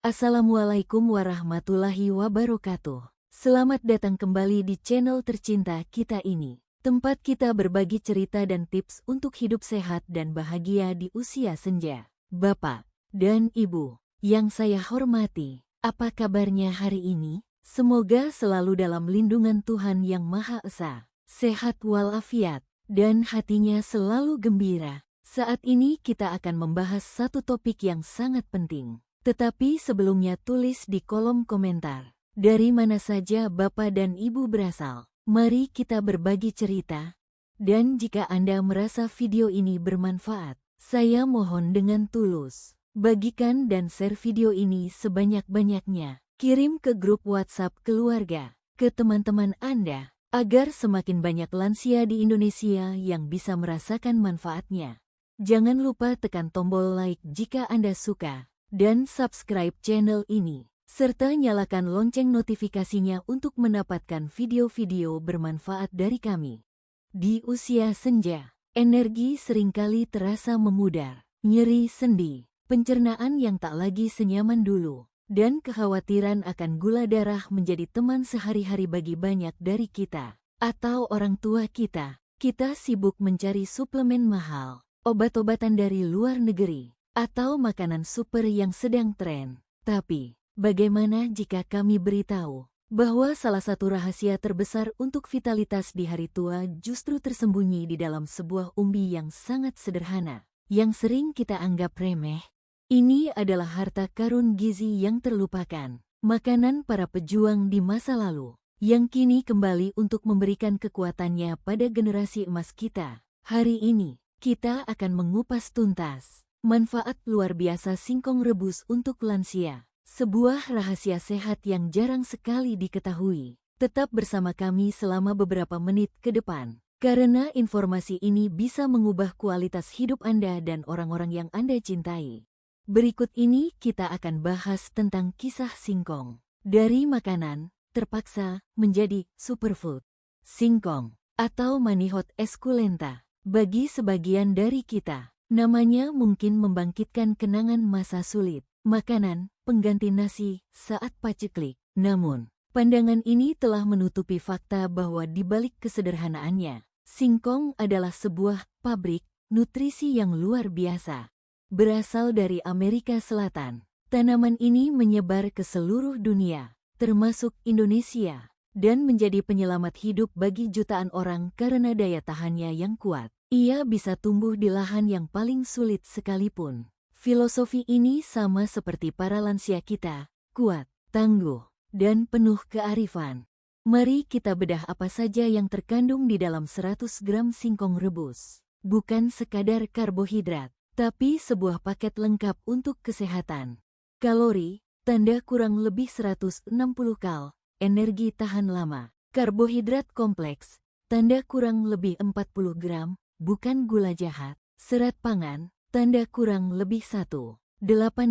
Assalamualaikum warahmatullahi wabarakatuh. Selamat datang kembali di channel tercinta kita ini. Tempat kita berbagi cerita dan tips untuk hidup sehat dan bahagia di usia senja. Bapak dan Ibu yang saya hormati, apa kabarnya hari ini? Semoga selalu dalam lindungan Tuhan Yang Maha Esa, sehat walafiat, dan hatinya selalu gembira. Saat ini kita akan membahas satu topik yang sangat penting. Tetapi sebelumnya tulis di kolom komentar, dari mana saja Bapak dan Ibu berasal. Mari kita berbagi cerita. Dan jika Anda merasa video ini bermanfaat, saya mohon dengan tulus, bagikan dan share video ini sebanyak-banyaknya. Kirim ke grup WhatsApp keluarga, ke teman-teman Anda, agar semakin banyak lansia di Indonesia yang bisa merasakan manfaatnya. Jangan lupa tekan tombol like jika Anda suka, dan subscribe channel ini, serta nyalakan lonceng notifikasinya untuk mendapatkan video-video bermanfaat dari kami. Di usia senja, energi seringkali terasa memudar, nyeri sendi, pencernaan yang tak lagi senyaman dulu, dan kekhawatiran akan gula darah menjadi teman sehari-hari bagi banyak dari kita, atau orang tua kita. Kita sibuk mencari suplemen mahal, obat-obatan dari luar negeri, atau makanan super yang sedang tren. Tapi, bagaimana jika kami beritahu bahwa salah satu rahasia terbesar untuk vitalitas di hari tua justru tersembunyi di dalam sebuah umbi yang sangat sederhana, yang sering kita anggap remeh? Ini adalah harta karun gizi yang terlupakan, makanan para pejuang di masa lalu, yang kini kembali untuk memberikan kekuatannya pada generasi emas kita. Hari ini, kita akan mengupas tuntas manfaat luar biasa singkong rebus untuk lansia, sebuah rahasia sehat yang jarang sekali diketahui. Tetap bersama kami selama beberapa menit ke depan, karena informasi ini bisa mengubah kualitas hidup Anda dan orang-orang yang Anda cintai. Berikut ini kita akan bahas tentang kisah singkong. Dari makanan terpaksa menjadi superfood. Singkong, atau Manihot esculenta, bagi sebagian dari kita, namanya mungkin membangkitkan kenangan masa sulit, makanan pengganti nasi saat paceklik. Namun, pandangan ini telah menutupi fakta bahwa di balik kesederhanaannya, singkong adalah sebuah pabrik nutrisi yang luar biasa. Berasal dari Amerika Selatan, tanaman ini menyebar ke seluruh dunia, termasuk Indonesia, dan menjadi penyelamat hidup bagi jutaan orang karena daya tahannya yang kuat. Ia bisa tumbuh di lahan yang paling sulit sekalipun. Filosofi ini sama seperti para lansia kita, kuat, tangguh, dan penuh kearifan. Mari kita bedah apa saja yang terkandung di dalam 100 gram singkong rebus. Bukan sekadar karbohidrat, tapi sebuah paket lengkap untuk kesehatan. Kalori, tanda kurang lebih 160 kal, energi tahan lama. Karbohidrat kompleks, tanda kurang lebih 40 gram, bukan gula jahat. Serat pangan, tanda kurang lebih 1,8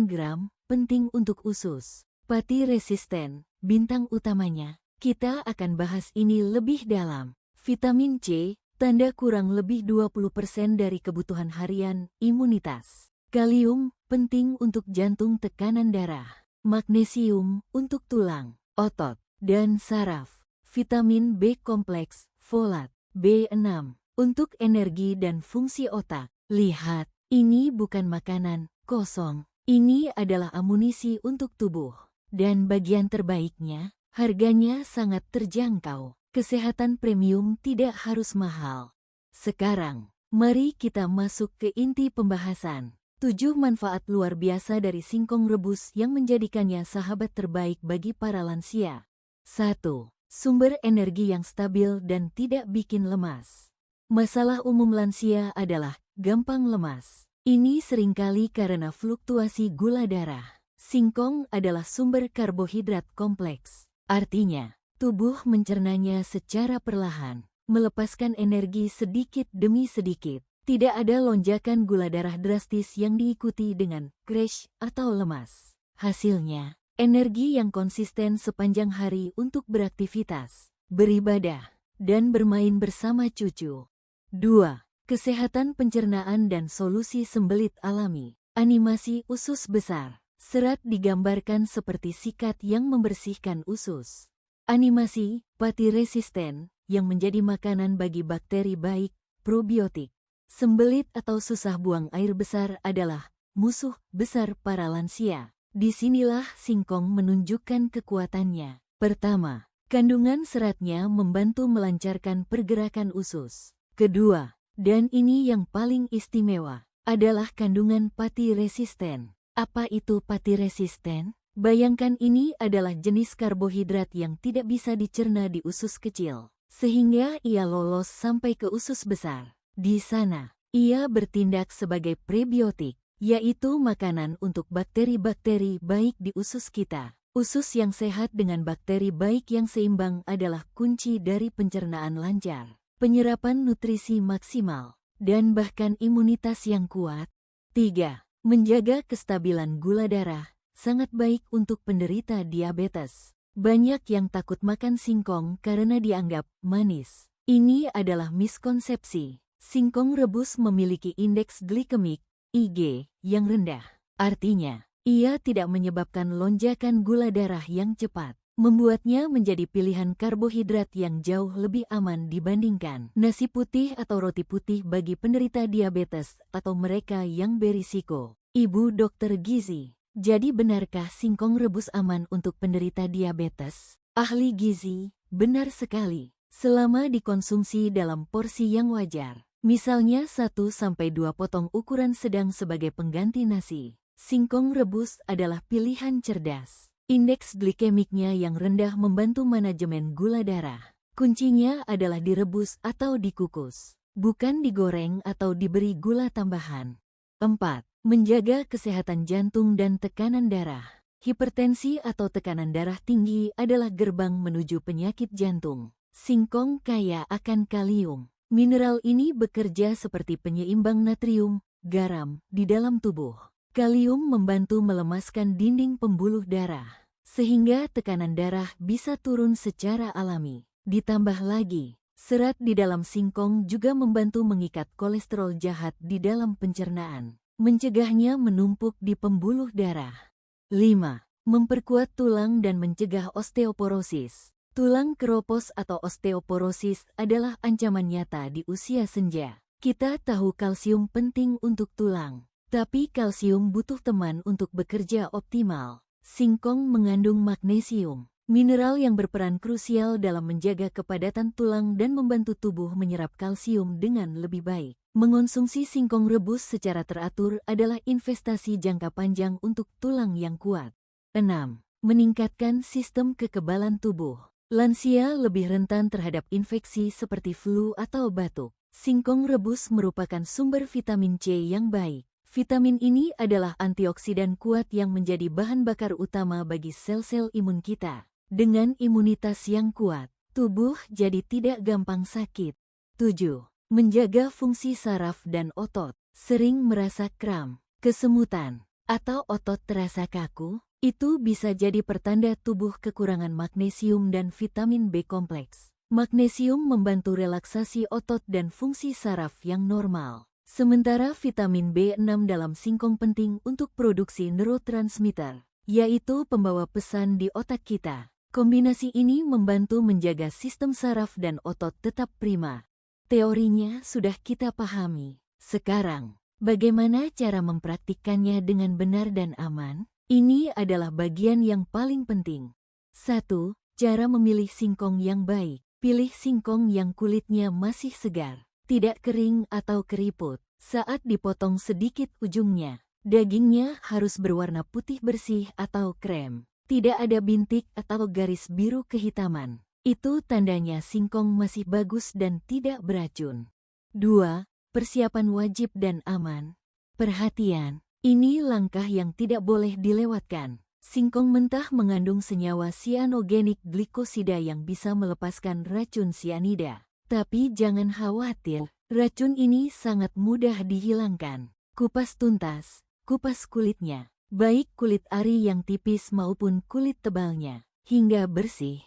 gram, penting untuk usus. Pati resisten, bintang utamanya. Kita akan bahas ini lebih dalam. Vitamin C, tanda kurang lebih 20% dari kebutuhan harian, imunitas. Kalium, penting untuk jantung tekanan darah. Magnesium, untuk tulang, otot, dan saraf. Vitamin B kompleks, folat, B6, untuk energi dan fungsi otak. Lihat, ini bukan makanan kosong. Ini adalah amunisi untuk tubuh. Dan bagian terbaiknya, harganya sangat terjangkau. Kesehatan premium tidak harus mahal. Sekarang, mari kita masuk ke inti pembahasan. 7 manfaat luar biasa dari singkong rebus yang menjadikannya sahabat terbaik bagi para lansia. 1. Sumber energi yang stabil dan tidak bikin lemas. Masalah umum lansia adalah gampang lemas. Ini seringkali karena fluktuasi gula darah. Singkong adalah sumber karbohidrat kompleks. Artinya, tubuh mencernanya secara perlahan, melepaskan energi sedikit demi sedikit. Tidak ada lonjakan gula darah drastis yang diikuti dengan crash atau lemas. Hasilnya, energi yang konsisten sepanjang hari untuk beraktivitas, beribadah, dan bermain bersama cucu. 2. Kesehatan pencernaan dan solusi sembelit alami. Animasi usus besar. Serat digambarkan seperti sikat yang membersihkan usus. Animasi, pati resisten, yang menjadi makanan bagi bakteri baik, probiotik. Sembelit atau susah buang air besar adalah musuh besar para lansia. Disinilah singkong menunjukkan kekuatannya. Pertama, kandungan seratnya membantu melancarkan pergerakan usus. Kedua, dan ini yang paling istimewa, adalah kandungan pati resisten. Apa itu pati resisten? Bayangkan ini adalah jenis karbohidrat yang tidak bisa dicerna di usus kecil, sehingga ia lolos sampai ke usus besar. Di sana, ia bertindak sebagai prebiotik, yaitu makanan untuk bakteri-bakteri baik di usus kita. Usus yang sehat dengan bakteri baik yang seimbang adalah kunci dari pencernaan lancar, penyerapan nutrisi maksimal, dan bahkan imunitas yang kuat. 3. Menjaga kestabilan gula darah, sangat baik untuk penderita diabetes. Banyak yang takut makan singkong karena dianggap manis. Ini adalah miskonsepsi. Singkong rebus memiliki indeks glikemik, IG, yang rendah. Artinya, ia tidak menyebabkan lonjakan gula darah yang cepat, membuatnya menjadi pilihan karbohidrat yang jauh lebih aman dibandingkan nasi putih atau roti putih bagi penderita diabetes atau mereka yang berisiko. Ibu dokter gizi, jadi benarkah singkong rebus aman untuk penderita diabetes? Ahli gizi, benar sekali, selama dikonsumsi dalam porsi yang wajar. Misalnya 1-2 potong ukuran sedang sebagai pengganti nasi. Singkong rebus adalah pilihan cerdas. Indeks glikemiknya yang rendah membantu manajemen gula darah. Kuncinya adalah direbus atau dikukus, bukan digoreng atau diberi gula tambahan. 4. Menjaga kesehatan jantung dan tekanan darah. Hipertensi atau tekanan darah tinggi adalah gerbang menuju penyakit jantung. Singkong kaya akan kalium. Mineral ini bekerja seperti penyeimbang natrium, garam, di dalam tubuh. Kalium membantu melemaskan dinding pembuluh darah, sehingga tekanan darah bisa turun secara alami. Ditambah lagi, serat di dalam singkong juga membantu mengikat kolesterol jahat di dalam pencernaan, mencegahnya menumpuk di pembuluh darah. 5. Memperkuat tulang dan mencegah osteoporosis. Tulang keropos atau osteoporosis adalah ancaman nyata di usia senja. Kita tahu kalsium penting untuk tulang, tapi kalsium butuh teman untuk bekerja optimal. Singkong mengandung magnesium, mineral yang berperan krusial dalam menjaga kepadatan tulang dan membantu tubuh menyerap kalsium dengan lebih baik. Mengonsumsi singkong rebus secara teratur adalah investasi jangka panjang untuk tulang yang kuat. 6. Meningkatkan sistem kekebalan tubuh. Lansia lebih rentan terhadap infeksi seperti flu atau batuk. Singkong rebus merupakan sumber vitamin C yang baik. Vitamin ini adalah antioksidan kuat yang menjadi bahan bakar utama bagi sel-sel imun kita. Dengan imunitas yang kuat, tubuh jadi tidak gampang sakit. 7. Menjaga fungsi saraf dan otot. Sering merasa kram, kesemutan, atau otot terasa kaku? Itu bisa jadi pertanda tubuh kekurangan magnesium dan vitamin B kompleks. Magnesium membantu relaksasi otot dan fungsi saraf yang normal. Sementara vitamin B6 dalam singkong penting untuk produksi neurotransmitter, yaitu pembawa pesan di otak kita. Kombinasi ini membantu menjaga sistem saraf dan otot tetap prima. Teorinya sudah kita pahami. Sekarang, bagaimana cara mempraktikkannya dengan benar dan aman? Ini adalah bagian yang paling penting. 1. Cara memilih singkong yang baik. Pilih singkong yang kulitnya masih segar, tidak kering atau keriput. Saat dipotong sedikit ujungnya, dagingnya harus berwarna putih bersih atau krem. Tidak ada bintik atau garis biru kehitaman. Itu tandanya singkong masih bagus dan tidak beracun. 2. Persiapan wajib dan aman. Perhatian. Ini langkah yang tidak boleh dilewatkan. Singkong mentah mengandung senyawa sianogenik glikosida yang bisa melepaskan racun sianida. Tapi jangan khawatir, racun ini sangat mudah dihilangkan. Kupas tuntas, kupas kulitnya, baik kulit ari yang tipis maupun kulit tebalnya, hingga bersih.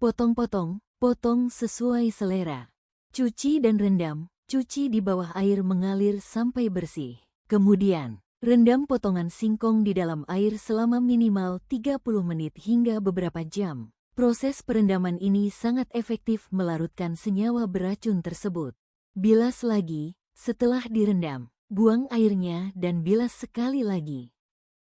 Potong-potong, potong sesuai selera. Cuci dan rendam, cuci di bawah air mengalir sampai bersih. Kemudian, Rendam potongan singkong di dalam air selama minimal 30 menit hingga beberapa jam. Proses perendaman ini sangat efektif melarutkan senyawa beracun tersebut. Bilas lagi, setelah direndam, buang airnya dan bilas sekali lagi.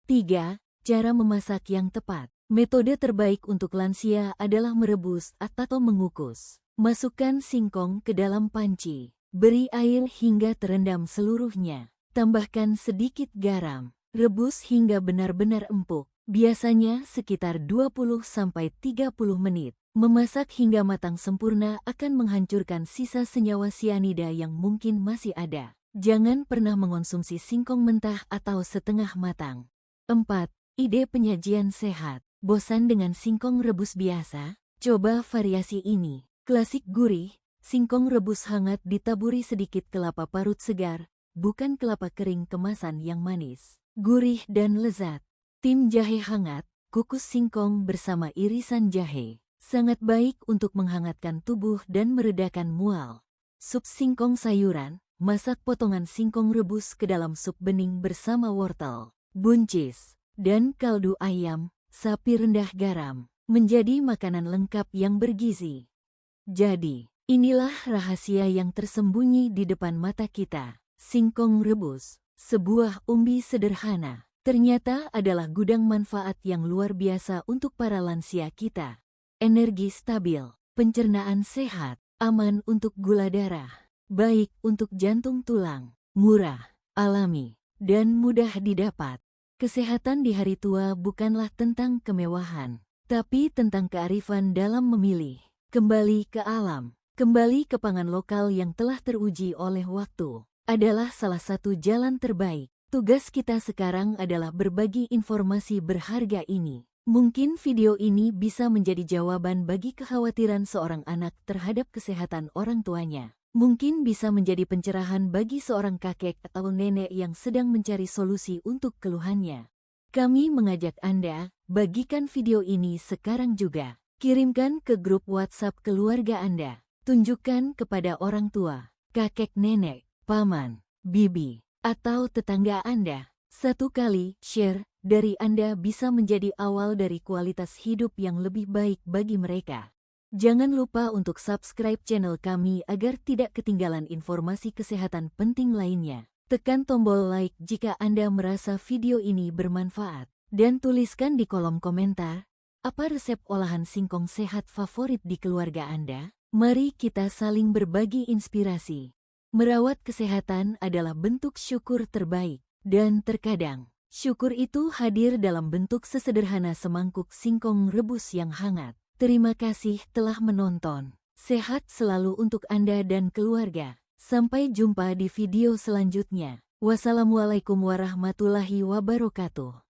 3. Cara memasak yang tepat. Metode terbaik untuk lansia adalah merebus atau mengukus. Masukkan singkong ke dalam panci. Beri air hingga terendam seluruhnya. Tambahkan sedikit garam. Rebus hingga benar-benar empuk. Biasanya sekitar 20-30 menit. Memasak hingga matang sempurna akan menghancurkan sisa senyawa sianida yang mungkin masih ada. Jangan pernah mengonsumsi singkong mentah atau setengah matang. 4. Ide penyajian sehat. Bosan dengan singkong rebus biasa? Coba variasi ini. Klasik gurih, singkong rebus hangat ditaburi sedikit kelapa parut segar, bukan kelapa kering kemasan yang manis, gurih dan lezat. Tim jahe hangat, kukus singkong bersama irisan jahe. Sangat baik untuk menghangatkan tubuh dan meredakan mual. Sup singkong sayuran, masak potongan singkong rebus ke dalam sup bening bersama wortel, buncis, dan kaldu ayam, sapi rendah garam, menjadi makanan lengkap yang bergizi. Jadi, inilah rahasia yang tersembunyi di depan mata kita. Singkong rebus, sebuah umbi sederhana, ternyata adalah gudang manfaat yang luar biasa untuk para lansia kita. Energi stabil, pencernaan sehat, aman untuk gula darah, baik untuk jantung tulang, murah, alami, dan mudah didapat. Kesehatan di hari tua bukanlah tentang kemewahan, tapi tentang kearifan dalam memilih. Kembali ke alam, kembali ke pangan lokal yang telah teruji oleh waktu, adalah salah satu jalan terbaik. Tugas kita sekarang adalah berbagi informasi berharga ini. Mungkin video ini bisa menjadi jawaban bagi kekhawatiran seorang anak terhadap kesehatan orang tuanya. Mungkin bisa menjadi pencerahan bagi seorang kakek atau nenek yang sedang mencari solusi untuk keluhannya. Kami mengajak Anda, bagikan video ini sekarang juga. Kirimkan ke grup WhatsApp keluarga Anda. Tunjukkan kepada orang tua, kakek nenek, paman, bibi, atau tetangga Anda. Satu kali share dari Anda bisa menjadi awal dari kualitas hidup yang lebih baik bagi mereka. Jangan lupa untuk subscribe channel kami agar tidak ketinggalan informasi kesehatan penting lainnya. Tekan tombol like jika Anda merasa video ini bermanfaat. Dan tuliskan di kolom komentar, apa resep olahan singkong sehat favorit di keluarga Anda? Mari kita saling berbagi inspirasi. Merawat kesehatan adalah bentuk syukur terbaik. Dan terkadang, syukur itu hadir dalam bentuk sesederhana semangkuk singkong rebus yang hangat. Terima kasih telah menonton. Sehat selalu untuk Anda dan keluarga. Sampai jumpa di video selanjutnya. Wassalamualaikum warahmatullahi wabarakatuh.